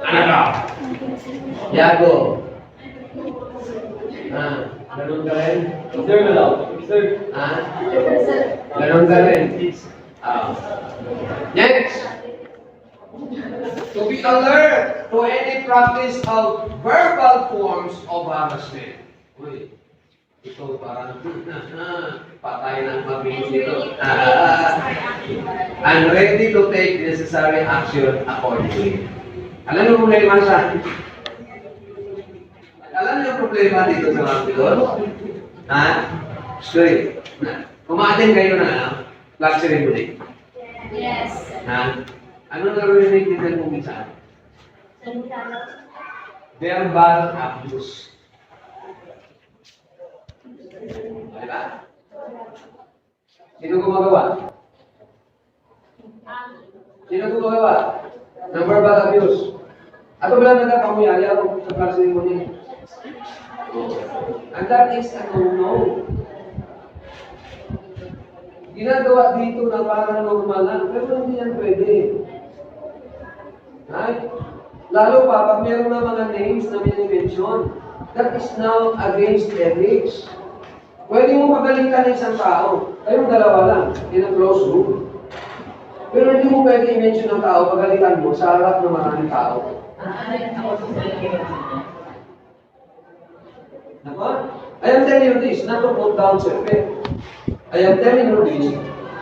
Anak ka. Yago. Ganun ka rin? Sir na daw. Sir. Ganun ka rin? Next. To be alert to any practice of verbal forms of harassment. Uy, ito parang patay ng mabing dito. And ready to take necessary action accordingly. Alam niyo problema sa Alam niyo problema dito sa mga pilot? Sorry. Kumatin kayo na flag ceremony. Yes. Ano narinig dito kung minsan? Verbal abuse. Diba? Sino gumagawa? Sino gumagawa? Ng verbal abuse. Ato ba lang nagkakamuyaya kung sa flag ceremony? And that is a no-no. Ginagawa dito na parang normal lang, pero hindi yan pwede. Right? Lalo pa, pag meron na mga names na mini-mention, that is now against ethics. Pwede mo pagalitan ng isang tao, kayong dalawa lang, in a close room. Pero hindi mo pwede i-mention ng tao, pagalitan mo sa harap ng maraming tao. I am telling you this, not to put down self-care. I am telling you this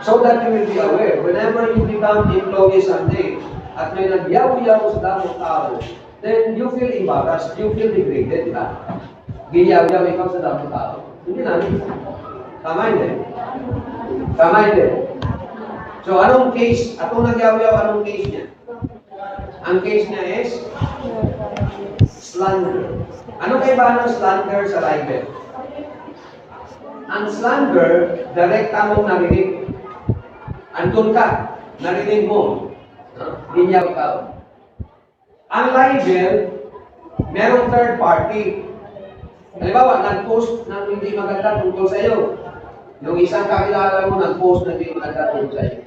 so that you will be aware. Whenever you become employee someday, at may nagyaw-yaw sa damong tao, then you feel embarrassed, you feel degraded, di ba? Giyaw-yaw ikaw sa damong tao. Hindi namin. Tama hindi? Tama hindi? So, anong case? Atong nagyaw-yaw, anong case niya? Ang case niya is slander. Ano kaibahan ng slander sa libel? Ang slander, direkta mong narinig. Andun ka, narinig mo. Ginyaw ikaw. Ang libel, merong third party. Halimbawa, nag-post ng hindi maganda tungkol sa iyo. Yung isang kakilala mo, nag-post ng hindi maganda tungkol sa iyo.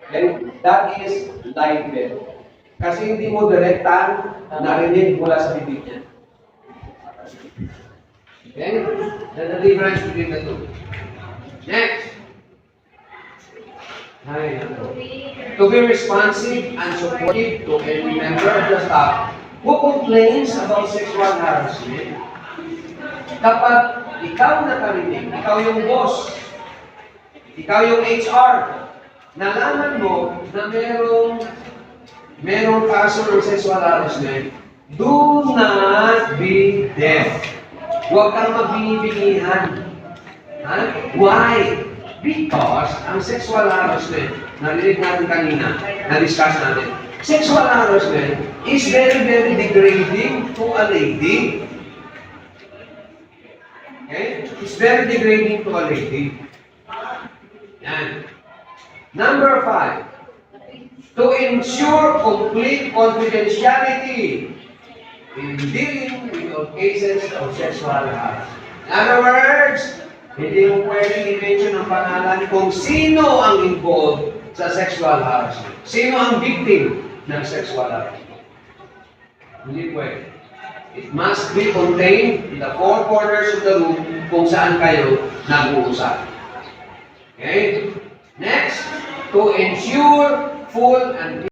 Then, that is libel. Kasi hindi mo direkta narinig mula sa bibig niya. Okay? That's the difference between the two. Next. To be responsive and supportive to any member of the staff who complains about sexual harassment. Kapag ikaw nakarinig, ikaw yung boss, ikaw yung HR, nalaman mo na merong kaso ng sexual harassment, do not be deaf. Huwag kang magbinibingihan. Why? Because ang sexual harassment, narinig natin kanina, na-discuss natin, sexual harassment is very, very degrading to a lady. Okay? It's very degrading to a lady. Yan. Number 5, to ensure complete confidentiality in dealing with all cases of sexual harassment. In other words, hindi mo pwedeng i-mention ang pangalan kung sino ang involved sa sexual harassment. Sino ang victim ng sexual harassment. Hindi pwede. It must be contained in the four corners of the room kung saan kayo nag-uusap. Okay? Next, to ensure full and